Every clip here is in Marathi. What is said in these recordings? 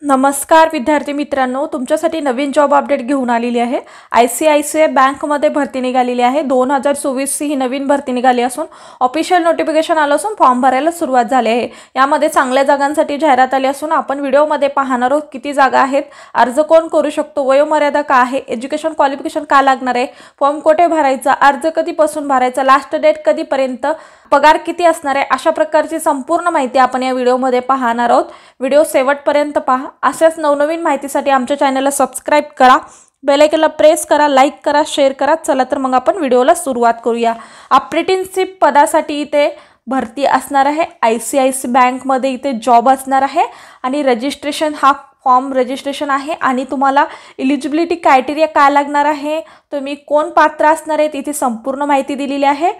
नमस्कार विद्यार्थी मित्रांनो, तुमच्यासाठी नवीन जॉब अपडेट घेऊन आलेली आहे। ICICI बँकमध्ये भरती निघालेली आहे। 2024 ही नवीन भरती निघाली असून ऑफिशियल नोटिफिकेशन आलं असून फॉर्म भरायला सुरुवात झाली आहे। यामध्ये चांगल्या जागांसाठी जाहिरात आली असून आपण व्हिडिओमध्ये पाहणार आहोत किती जागा आहेत, अर्ज कोण करू शकतो, वयोमर्यादा काय आहे, एज्युकेशन क्वालिफिकेशन काय लागणार आहे, फॉर्म कुठे भरायचा, अर्ज कधीपासून भरायचा, लास्ट डेट कधीपर्यंत, पगार किती असणार आहे, अशा प्रकारची संपूर्ण माहिती आपण या व्हिडिओमध्ये पाहणार आहोत। व्हिडिओ शेवटपर्यंत पहा। अशाच नवनवीन माहितीसाठी आमच्या चॅनलला सबस्क्राइब करा, बेल आयकॉनला प्रेस करा, लाईक करा, शेअर करा। चला तर मग आपण व्हिडिओला सुरुवात करूया। अप्रेंटिसशिप पदासाठी इथे भरती असणार आहे। ICICI बँकमध्ये इथे जॉब असणार आहे आणि रजिस्ट्रेशन हा फॉर्म रजिस्ट्रेशन आहे आणि तुम्हाला एलिजिबिलिटी क्रायटेरिया काय लागणार आहे, तुम्ही कोण पात्र असणार आहेत, इथे संपूर्ण माहिती दिलेली आहे।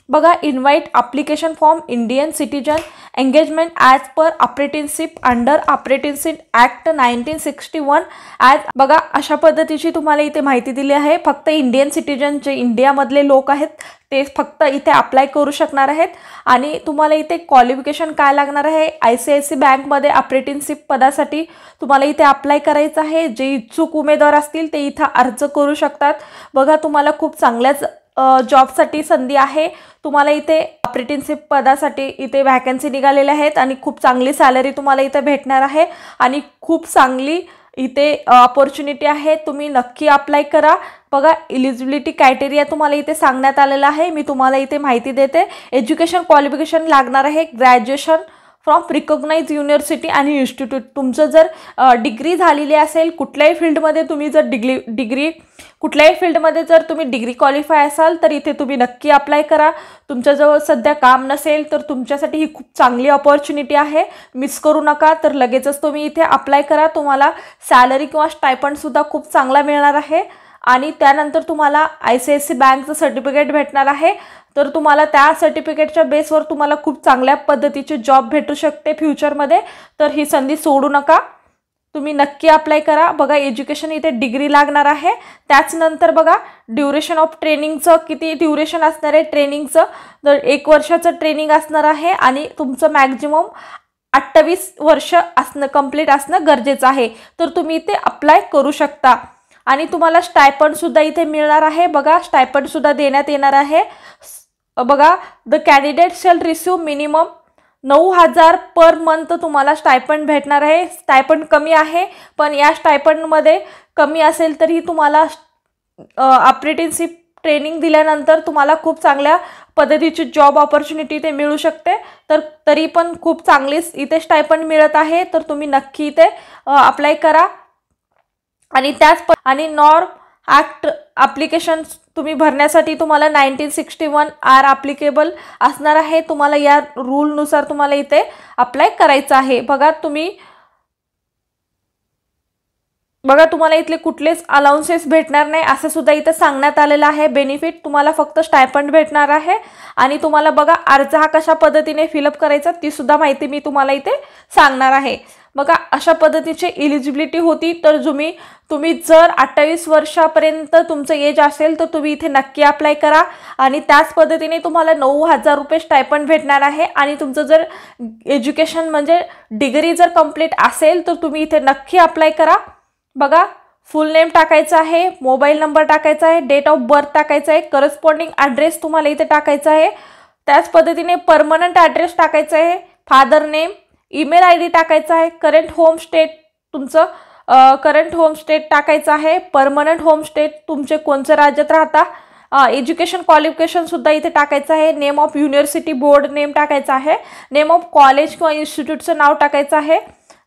बघा, invite application form Indian citizen engagement as per apprenticeship under apprenticeship act 1961 as. बघा, अशा पद्धतीची तुम्हाला इथे माहिती दिली आहे। फक्त इंडियन सिटीजन जे इंडियामधले लोक आहेत ते फक्त इथे अप्लाय करू शकणार आहेत आणि तुम्हाला इथे क्वालिफिकेशन काय लागणार आहे, ICICI बँकमध्ये अप्रेंटिसशिप पदासाठी तुम्हाला इथे अप्लाय करायचं आहे। जे इच्छुक उमेदवार असतील ते इथे अर्ज करू शकतात। बघा, तुम्हाला खूप चांगल्याच जॉबसाठी संधी आहे। तुम्हाला इथे अप्रेंटिसशिप पदासाठी इथे वॅकन्सी निघालेल्या आहेत आणि खूप चांगली सॅलरी तुम्हाला इथे भेटणार आहे आणि खूप चांगली इथे अपॉर्च्युनिटी आहे। तुम्ही नक्की अप्लाय करा। बघा, एलिजिबिलिटी क्रायटेरिया तुम्हाला इथे सांगण्यात आलेला आहे। मी तुम्हाला इथे माहिती देते। एज्युकेशन क्वालिफिकेशन लागणार आहे ग्रॅज्युएशन फ्रॉम रिकॉग्नाइज युनिव्हर्सिटी आणि इन्स्टिट्यूट। तुमचं जर डिग्री झालेली असेल कुठल्याही फील्डमध्ये, तुम्ही जर कुठल्याही फील्डमध्ये जर तुम्ही डिग्री क्वालिफाय असाल तर इथे तुम्ही नक्की अप्लाय करा। तुमच्याजवळ सध्या काम नसेल तर तुमच्यासाठी ही खूप चांगली अपॉर्च्युनिटी आहे, मिस करू नका। तर लगेचच तुम्ही इथे अप्लाय करा। तुम्हाला सॅलरी किंवा स्टायपंडसुद्धा खूप चांगला मिळणार आहे आणि त्यानंतर तुम्हाला ICICI बँकचं सर्टिफिकेट भेटणार आहे। तर तुम्हाला त्या सर्टिफिकेटच्या बेसवर तुम्हाला खूप चांगल्या पद्धतीचे जॉब भेटू शकते फ्युचरमध्ये। तर ही संधी सोडू नका, तुम्ही नक्की अप्लाय करा। बघा, एज्युकेशन इथे डिग्री लागणार आहे। त्याचनंतर बघा, ड्युरेशन ऑफ ट्रेनिंगचं किती ड्युरेशन असणार आहे ट्रेनिंगचं, तर 1 वर्षाचं ट्रेनिंग असणार आहे आणि तुमचं मॅक्झिमम 28 वर्ष असणं कंप्लीट असणं गरजेचं आहे। तर तुम्ही इथे अप्लाय करू शकता आणि तुम्हाला स्टायपंडसुद्धा इथे मिळणार आहे। बघा, स्टायपंडसुद्धा देण्यात येणार आहे। बघा, the candidate shall receive minimum 9,000 per month तुम्हाला स्टायपंड भेटणार आहे। स्टायपंड कमी आहे, पण या स्टायपंडमध्ये कमी असेल तरी तुम्हाला अप्रेंटिसशिप ट्रेनिंग दिल्यानंतर तुम्हाला खूप चांगल्या पद्धतीची जॉब अपॉर्च्युनिटी इथे मिळू शकते। तर तरी पण खूप चांगलीच इथे स्टायपंड मिळत आहे। तर तुम्ही नक्की इथे अप्लाय करा आणि नॉर्म ॲक्ट ॲप्लिकेशन तुम्ही भरण्यासाठी तुम्हाला 1961 आर ॲप्लिकेबल असणार आहे। तुम्हाला या रूलनुसार तुम्हाला इथे अप्लाय करायचं आहे। बघा, तुम्हाला इथले कुठलेच अलाउन्सेस भेटणार नाही असं सुद्धा इथे सांगण्यात आलेलं आहे। बेनिफिट तुम्हाला फक्त स्टायपंड भेटणार आहे आणि तुम्हाला बघा, अर्ज हा कशा पद्धतीने फिलअप करायचा ती सुद्धा माहिती मी तुम्हाला इथे सांगणार आहे। बघा, अशा पद्धतीची एलिजिबिलिटी होती। तर तुम्ही जर 28 वर्षापर्यंत तुमचं एज असेल तर तुम्ही इथे नक्की अप्लाय करा आणि त्याच पद्धतीने तुम्हाला 9,000 रुपये स्टायपंड भेटणार आहे आणि तुमचं जर एज्युकेशन म्हणजे डिग्री जर कंप्लीट असेल तर तुम्ही इथे नक्की अप्लाय करा। बघा, फुल नेम टाकायचं आहे, मोबाईल नंबर टाकायचा आहे, डेट ऑफ बर्थ टाकायचा आहे, करस्पॉन्डिंग ॲड्रेस तुम्हाला इथे टाकायचा आहे। त्याच पद्धतीने परमनंट ॲड्रेस टाकायचा आहे, फादर नेम, ईमेल ID टाकायचा आहे, करंट होम स्टेट तुमचं करंट होम स्टेट टाकायचं आहे, परमनंट होम स्टेट तुमचे कोणत्या राज्यात राहता, एज्युकेशन क्वालिफिकेशनसुद्धा इथे टाकायचं आहे, name of university board name टाकायचं आहे, नेम ऑफ कॉलेज किंवा इन्स्टिट्यूटचं नाव टाकायचं आहे,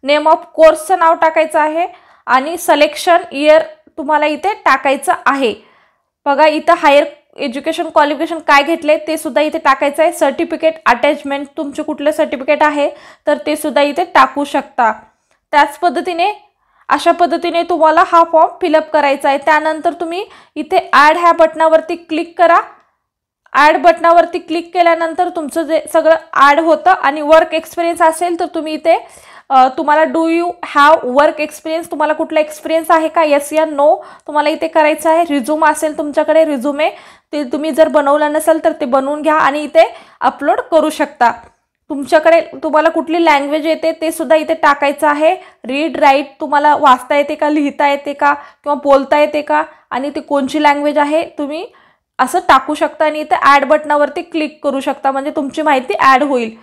नेम ऑफ कोर्सचं नाव टाकायचं आहे आणि सिलेक्शन इयर तुम्हाला इथे टाकायचं आहे। बघा, इथं हायर एज्युकेशन क्वालिफिकेशन काय घेतले ते सुद्धा इथे टाकायचं आहे। सर्टिफिकेट अटॅचमेंट तुमचे कुठले सर्टिफिकेट आहे तर ते सुद्धा इथे टाकू शकता। त्याच पद्धतीने अशा पद्धतीने तुम्हाला हा फॉर्म फिलअप करायचा आहे। त्यानंतर तुम्ही इथे ॲड ह्या बटनावरती क्लिक करा। ॲड बटनावरती क्लिक केल्यानंतर तुमचं जे सगळं ॲड होतं आणि वर्क एक्सपिरियन्स असेल तर तुम्ही इथे तुम्हाला do you have work experience, तुम्हाला कुठला एक्सपिरियन्स आहे का, येस या नो तुम्हाला इथे करायचं आहे। रिझ्यूम असेल तुमच्याकडे रिझ्यूमे ते तुम्ही जर बनवलं नसेल तर ते बनवून घ्या आणि इथे अपलोड करू शकता। तुमच्याकडे तुम्हाला कुठली लँग्वेज येते ते सुद्धा इथे टाकायचं आहे. रीड राईट तुम्हाला वाचता येते का, लिहिता येते का किंवा बोलता येते का आणि ती कोणची लँग्वेज आहे तुम्ही असं टाकू शकता आणि इथे ॲड बटनावरती क्लिक करू शकता म्हणजे तुमची माहिती ॲड होईल.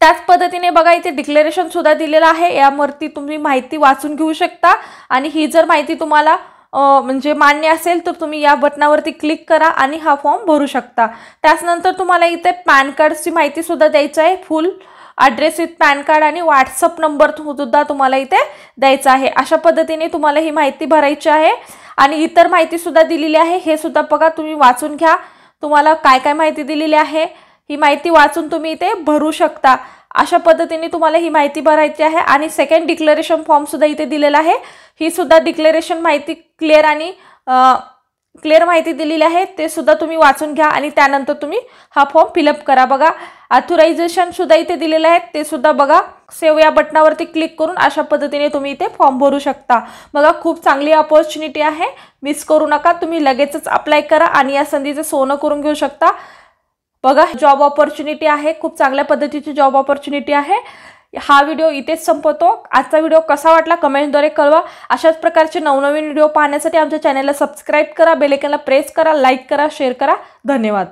त्याच पद्धतीने बघा इथे डिक्लेरेशन सुद्धा दिलेलं आहे. यावरती तुम्ही माहिती वाचून घेऊ शकता आणि ही जर माहिती तुम्हाला म्हणजे मान्य असेल तर तुम्ही या बटनावरती क्लिक करा आणि हा फॉर्म भरू शकता. त्यानंतर तुम्हाला इथे पॅन कार्डची माहिती सुद्धा द्यायची आहे. फुल ॲड्रेस विथ पॅन कार्ड आणि व्हॉट्सअप नंबर सुद्धा तुम्हाला इथे द्यायचा आहे. अशा पद्धतीने तुम्हाला ही माहिती भरायची आहे आणि इतर माहिती सुद्धा दिलेली आहे. हे सुद्धा बघा तुम्ही वाचून घ्या. तुम्हाला काय काय माहिती दिलेली आहे ही माहिती वाचून तुम्ही इथे भरू शकता. अशा पद्धतीने तुम्हाला ही माहिती भरायची आहे आणि सेकंड डिक्लेरेशन फॉर्म सुद्धा इथे दिलेला आहे. ही सुद्धा डिक्लेरेशन माहिती क्लिअर माहिती दिलेली आहे. ते सुद्धा तुम्ही वाचून घ्या आणि त्यानंतर तुम्ही हा फॉर्म फिलअप करा. बघा ऑथरायझेशन सुद्धा इथे दिलेलं आहे. ते सुद्धा बघा सेव्ह या बटनावरती क्लिक करून अशा पद्धतीने तुम्ही इथे फॉर्म भरू शकता. बघा खूप चांगली अपॉर्च्युनिटी आहे. मिस करू नका. तुम्ही लगेचच अप्लाय करा आणि या संधीचं सोनं करून घेऊ शकता. बघा जॉब ऑपॉर्च्युनिटी आहे. खूप चांगल्या पद्धतीची जॉब ऑपॉर्च्युनिटी आहे. हा व्हिडिओ इथेच संपवतो. आजचा व्हिडिओ कसा वाटला कमेंटद्वारे कळवा. अशाच प्रकारचे नवनवीन व्हिडिओ पाहण्यासाठी आमच्या चॅनलला सबस्क्राईब करा, बेल आयकॉनला प्रेस करा, लाईक करा, शेअर करा. धन्यवाद.